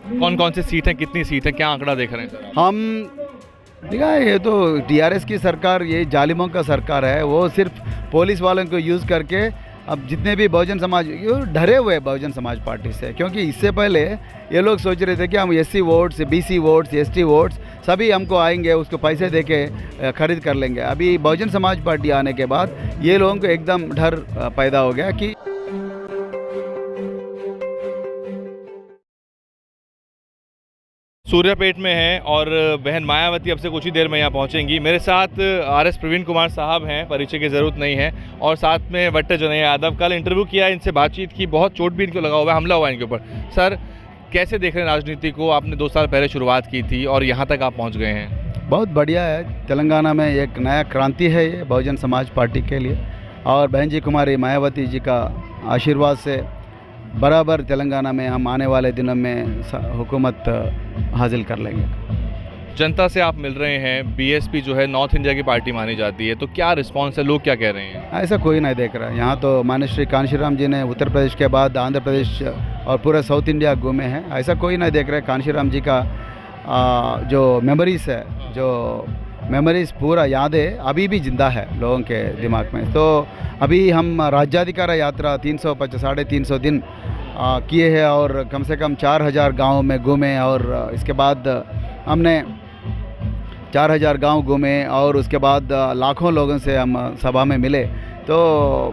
कौन कौन सी सीट है, कितनी सीट है, क्या आंकड़ा देख रहे हैं सर आप? हम देखा है, ये तो टीआरएस की सरकार, ये जालिमों का सरकार है। वो सिर्फ पुलिस वालों को यूज़ करके अब जितने भी बहुजन समाज, ये डरे हुए हैं बहुजन समाज पार्टी से, क्योंकि इससे पहले ये लोग सोच रहे थे कि हम SC votes, BC votes, ST votes सभी हमको आएंगे, उसको पैसे दे के खरीद कर लेंगे। अभी बहुजन समाज पार्टी आने के बाद ये लोगों को एकदम डर पैदा हो गया कि सूर्यापेट में है और बहन मायावती अब से कुछ ही देर में यहाँ पहुँचेंगी। मेरे साथ आरएस प्रवीण कुमार साहब हैं, परिचय की ज़रूरत नहीं है, और साथ में वट्ट जनैया यादव। कल इंटरव्यू किया, इनसे बातचीत की, बहुत चोट भी इनको लगा हुआ है, हमला हुआ है इनके ऊपर। सर, कैसे देख रहे हैं राजनीति को? आपने 2 साल पहले शुरुआत की थी और यहाँ तक आप पहुँच गए हैं। बहुत बढ़िया है। तेलंगाना में एक नया क्रांति है ये बहुजन समाज पार्टी के लिए, और बहन जी कुमारी मायावती जी का आशीर्वाद से बराबर तेलंगाना में हम आने वाले दिनों में हुकूमत हासिल कर लेंगे। जनता से आप मिल रहे हैं, बीएसपी जो है नॉर्थ इंडिया की पार्टी मानी जाती है, तो क्या रिस्पॉन्स है, लोग क्या कह रहे हैं? ऐसा कोई नहीं देख रहा है। यहाँ तो माननीय श्री कांशीराम जी ने उत्तर प्रदेश के बाद आंध्र प्रदेश और पूरा साउथ इंडिया घूमे हैं, ऐसा कोई नहीं देख रहा है। कांशीराम जी का जो मेमोरीज है, जो मेमोरीज पूरा यादें अभी भी जिंदा है लोगों के दिमाग में। तो अभी हम राज्याधिकार यात्रा 350 दिन किए हैं, और कम से कम 4000 गाँव में घूमे, और इसके बाद हमने 4000 गांव घूमे, और उसके बाद लाखों लोगों से हम सभा में मिले। तो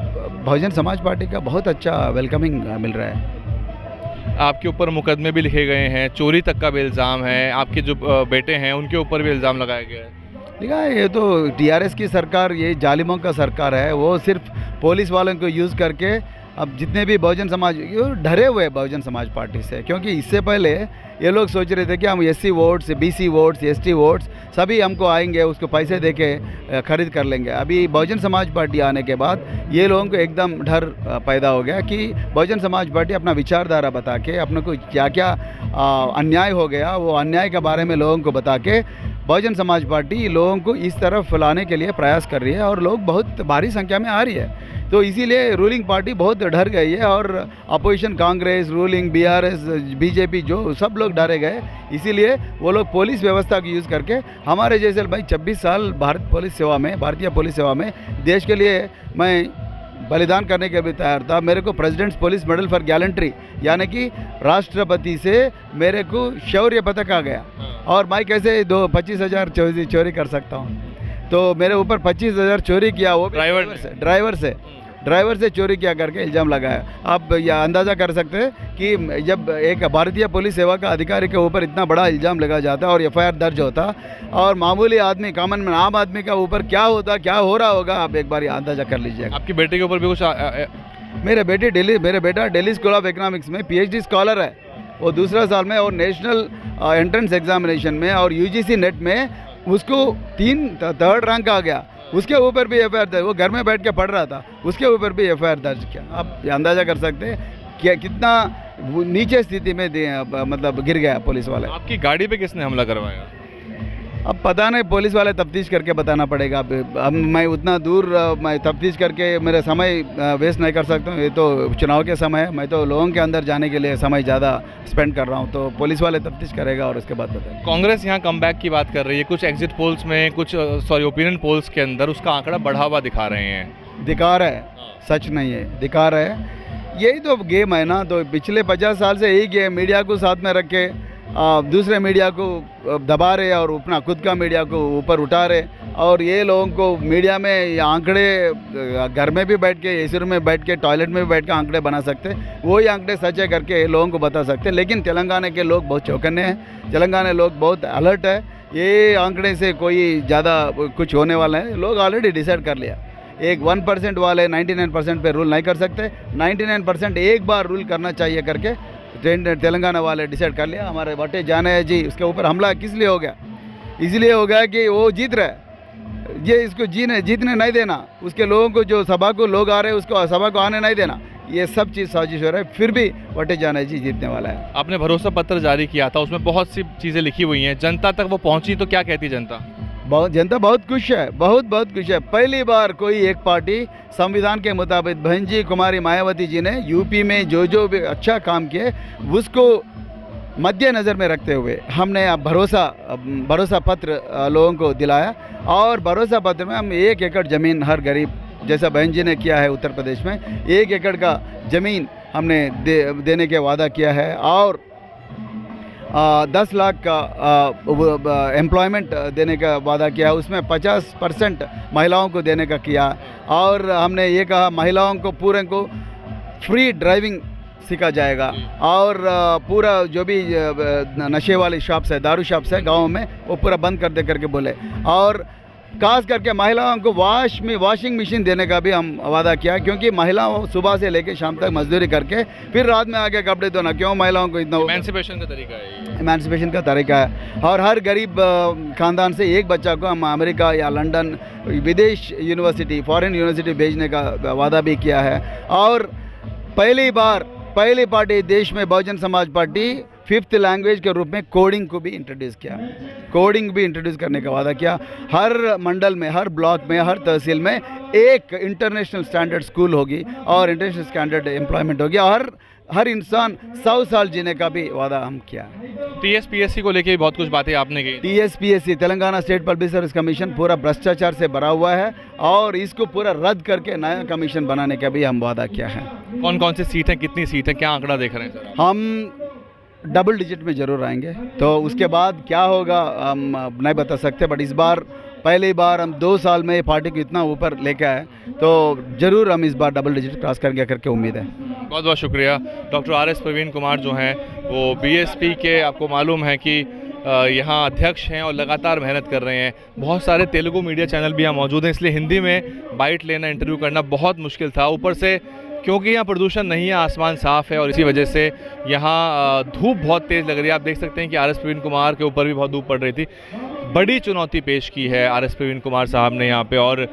बहुजन समाज पार्टी का बहुत अच्छा वेलकमिंग मिल रहा है। आपके ऊपर मुकदमे भी लिखे गए हैं, चोरी तक का भी इल्ज़ाम है, आपके जो बेटे हैं उनके ऊपर भी इल्ज़ाम लगाया गया है। देखा है, ये तो टीआरएस की सरकार, ये जालिमों का सरकार है। वो सिर्फ पुलिस वालों को यूज़ करके अब जितने भी बहुजन समाज, ये डरे हुए हैं बहुजन समाज पार्टी से, क्योंकि इससे पहले ये लोग सोच रहे थे कि हम SC votes, BC votes, ST votes सभी हमको आएंगे, उसको पैसे दे के खरीद कर लेंगे। अभी बहुजन समाज पार्टी आने के बाद ये लोगों को एकदम डर पैदा हो गया कि बहुजन समाज पार्टी अपना विचारधारा बता के, अपने को क्या क्या अन्याय हो गया, वो अन्याय के बारे में लोगों को बता के बहुजन समाज पार्टी लोगों को इस तरफ लाने के लिए प्रयास कर रही है, और लोग बहुत भारी संख्या में आ रही है। तो इसीलिए रूलिंग पार्टी बहुत डर गई है, और opposition Congress, ruling BRS, BJP जो सब लोग डरे गए। इसीलिए वो लोग पुलिस व्यवस्था को यूज़ करके हमारे जैसे भाई 26 साल भारतीय पुलिस सेवा में देश के लिए मैं बलिदान करने के भी तैयार था। मेरे को presidents police medal for gallantry, यानी कि राष्ट्रपति से मेरे को शौर्य पदक आ गया, और मैं कैसे 25,000 चोरी कर सकता हूँ? तो मेरे ऊपर 25,000 चोरी किया, वो ड्राइवर से चोरी किया करके इल्ज़ाम लगाया। आप यह अंदाज़ा कर सकते हैं कि जब एक भारतीय पुलिस सेवा का अधिकारी के ऊपर इतना बड़ा इल्ज़ाम लगा जाता है और एफआईआर दर्ज होता, और मामूली आदमी, कॉमन मैन, आम आदमी का ऊपर क्या होता, क्या हो रहा होगा, आप एक बार अंदाज़ा कर लीजिएगा। आपके बेटे के ऊपर भी कुछ मेरे बेटा दिल्ली स्कूल ऑफ इकोनॉमिक्स में पीएचडी स्कॉलर है, वो दूसरा साल में, और नेशनल एंट्रेंस एग्जामिनेशन में और यूजीसी नेट में उसको 3rd रैंक आ गया। उसके ऊपर भी एफआईआर दर्ज, वो घर में बैठ के पढ़ रहा था, उसके ऊपर भी एफआईआर दर्ज किया। आप अंदाज़ा कर सकते हैं कि कितना नीचे स्थिति में मतलब गिर गया पुलिस वाले। आपकी गाड़ी पे किसने हमला करवाया? अब पता नहीं, पुलिस वाले तफ्तीश करके बताना पड़ेगा। अब मैं उतना दूर मैं तफ्तीश करके मेरा समय वेस्ट नहीं कर सकता हूँ। ये तो चुनाव के समय है, मैं तो लोगों के अंदर जाने के लिए समय ज़्यादा स्पेंड कर रहा हूँ, तो पुलिस वाले तफ्तीश करेगा और उसके बाद बताएगा। कांग्रेस यहाँ कमबैक की बात कर रही है, कुछ एग्जिट पोल्स में, कुछ ओपिनियन पोल्स के अंदर उसका आंकड़ा बढ़ा हुआ दिखा रहे हैं। दिखा रहा है, सच नहीं है, दिखा रहा है। यही तो गेम है ना। तो पिछले 50 साल से यही गेम, मीडिया को साथ में रख के दूसरे मीडिया को दबा रहे और अपना खुद का मीडिया को ऊपर उठा रहे, और ये लोगों को मीडिया में आंकड़े घर में भी बैठ के, एसी रूम में बैठ के, टॉयलेट में भी बैठ के आंकड़े बना सकते, वही आंकड़े सच है करके लोगों को बता सकते। लेकिन तेलंगाना के लोग बहुत चौकन्ने हैं, तेलंगाना लोग बहुत अलर्ट है। ये आंकड़े से कोई ज़्यादा कुछ होने वाला है, लोग ऑलरेडी डिसाइड कर लिया। एक 1% वाले 99% पे रूल नहीं कर सकते, 99% एक बार रूल करना चाहिए करके तेलंगाना वाले डिसाइड कर लिया। हमारे वट्टे जाने जी, उसके ऊपर हमला किस लिए हो गया? इसलिए हो गया कि वो जीत रहा है, ये इसको जीतने नहीं देना, उसके लोगों को, जो सभा को लोग आ रहे हैं उसको सभा को आने नहीं देना, ये सब चीज़ साजिश हो रहा है। फिर भी वट्टे जाने जी जीतने वाला है। आपने भरोसा पत्र जारी किया था, उसमें बहुत सी चीज़ें लिखी हुई हैं, जनता तक वो पहुंची तो क्या कहती जनता? जनता बहुत खुश है, बहुत खुश है। पहली बार कोई एक पार्टी संविधान के मुताबिक, बहन जी कुमारी मायावती जी ने यूपी में जो भी अच्छा काम किए उसको मद्देनज़र में रखते हुए हमने अब भरोसा पत्र लोगों को दिलाया, और भरोसा पत्र में हम 1 एकड़ ज़मीन हर गरीब, जैसा बहन जी ने किया है उत्तर प्रदेश में, 1 एकड़ का ज़मीन हमने देने के वादा किया है, और 10 लाख का एम्प्लॉयमेंट देने का वादा किया है। उसमें 50% महिलाओं को देने का किया, और हमने ये कहा महिलाओं को पूरे को फ्री ड्राइविंग सीखा जाएगा, और पूरा जो भी नशे वाली शॉप्स है, दारू शॉप्स है गाँव में, वो पूरा बंद कर दे करके बोले, और खास करके महिलाओं को वॉशिंग मशीन देने का भी हम वादा किया, क्योंकि महिलाओं सुबह से लेकर शाम तक मजदूरी करके फिर रात में आके कपड़े धोना, क्यों महिलाओं को इतना इमेंसिपेशन का तरीका है, इमेंसिपेशन का तरीका है। और हर गरीब ख़ानदान से एक बच्चा को हम अमेरिका या लंदन विदेश यूनिवर्सिटी, फॉरेन यूनिवर्सिटी भेजने का वादा भी किया है। और पहली पार्टी देश में Bahujan Samaj party 5th language के रूप में कोडिंग को भी इंट्रोड्यूस किया, कोडिंग भी इंट्रोड्यूस करने का वादा किया। हर मंडल में, हर ब्लॉक में, हर तहसील में एक इंटरनेशनल स्टैंडर्ड स्कूल होगी और इंटरनेशनल स्टैंडर्ड एम्प्लॉयमेंट होगी, और हर इंसान 100 साल जीने का भी वादा हम किया। TSPSC को लेके भी बहुत कुछ बातें आपने की। TSPSC Telangana state public service commission पूरा भ्रष्टाचार से भरा हुआ है, और इसको पूरा रद्द करके नया कमीशन बनाने का भी हम वादा किया है। कौन कौन सी सीट हैं, कितनी सीट हैं, क्या आंकड़ा देख रहे हैं सर? हम डबल डिजिट में ज़रूर आएंगे, तो उसके बाद क्या होगा हम नहीं बता सकते, बट इस बार पहली बार हम 2 साल में पार्टी को इतना ऊपर लेके आए, तो ज़रूर हम इस बार डबल डिजिट क्रॉस करेंगे करके उम्मीद है। बहुत बहुत शुक्रिया। डॉक्टर RS प्रवीण कुमार जो हैं वो BSP के, आपको मालूम है कि यहाँ अध्यक्ष हैं और लगातार मेहनत कर रहे हैं। बहुत सारे तेलुगु मीडिया चैनल भी यहाँ मौजूद हैं, इसलिए हिंदी में बाइट लेना, इंटरव्यू करना बहुत मुश्किल था। ऊपर से क्योंकि यहाँ प्रदूषण नहीं है, आसमान साफ़ है, और इसी वजह से यहाँ धूप बहुत तेज़ लग रही है। आप देख सकते हैं कि RS प्रवीण कुमार के ऊपर भी बहुत धूप पड़ रही थी। बड़ी चुनौती पेश की है RS प्रवीण कुमार साहब ने यहाँ पे, और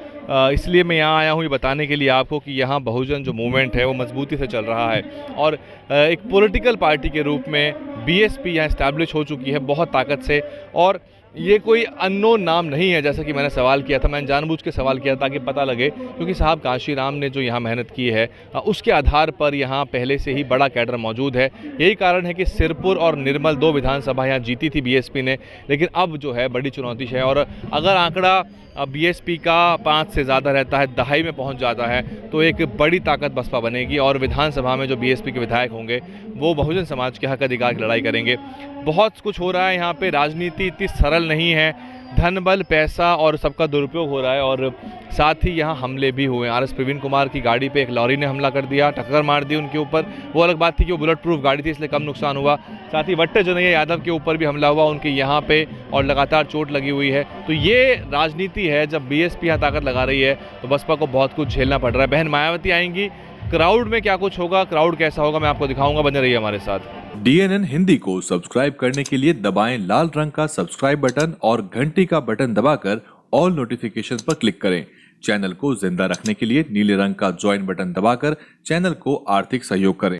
इसलिए मैं यहाँ आया हूँ ये बताने के लिए आपको कि यहाँ बहुजन जो मूवमेंट है वो मजबूती से चल रहा है, और एक पॉलिटिकल पार्टी के रूप में BSP यहाँ इस्टेब्लिश हो चुकी है बहुत ताकत से। और ये कोई अननोन नाम नहीं है, जैसा कि मैंने सवाल किया था, मैंने जानबूझ के सवाल किया ताकि पता लगे, क्योंकि साहब काशीराम ने जो यहाँ मेहनत की है उसके आधार पर यहाँ पहले से ही बड़ा कैडर मौजूद है। यही कारण है कि सिरपुर और निर्मल 2 विधानसभा यहाँ जीती थी BSP ने, लेकिन अब जो है बड़ी चुनौती है। और अगर आंकड़ा BSP का 5 से ज़्यादा रहता है, दहाई में पहुँच जाता है, तो एक बड़ी ताकत बसपा बनेगी, और विधानसभा में जो BSP के विधायक होंगे वो बहुजन समाज के हक अधिकार की लड़ाई करेंगे। बहुत कुछ हो रहा है यहाँ पे, राजनीति इतनी सरल नहीं है, धन बल पैसा और सबका दुरुपयोग हो रहा है, और साथ ही यहाँ हमले भी हुए। RS प्रवीण कुमार की गाड़ी पे एक लॉरी ने हमला कर दिया, टक्कर मार दी उनके ऊपर। वो अलग बात थी कि वो बुलेट प्रूफ गाड़ी थी, इसलिए कम नुकसान हुआ। साथ ही वट्टे जनैया यादव के ऊपर भी हमला हुआ उनके यहाँ पे, और लगातार चोट लगी हुई है। तो ये राजनीति है, जब BSP यहाँ ताकत लगा रही है तो बसपा को बहुत कुछ झेलना पड़ रहा है। बहन मायावती आएंगी, क्राउड में क्या कुछ होगा, क्राउड कैसा होगा, मैं आपको दिखाऊंगा, बने रहिए हमारे साथ। DNN हिंदी को सब्सक्राइब करने के लिए दबाएं लाल रंग का सब्सक्राइब बटन और घंटी का बटन दबाकर ऑल नोटिफिकेशन पर क्लिक करें। चैनल को जिंदा रखने के लिए नीले रंग का ज्वाइन बटन दबाकर चैनल को आर्थिक सहयोग करें।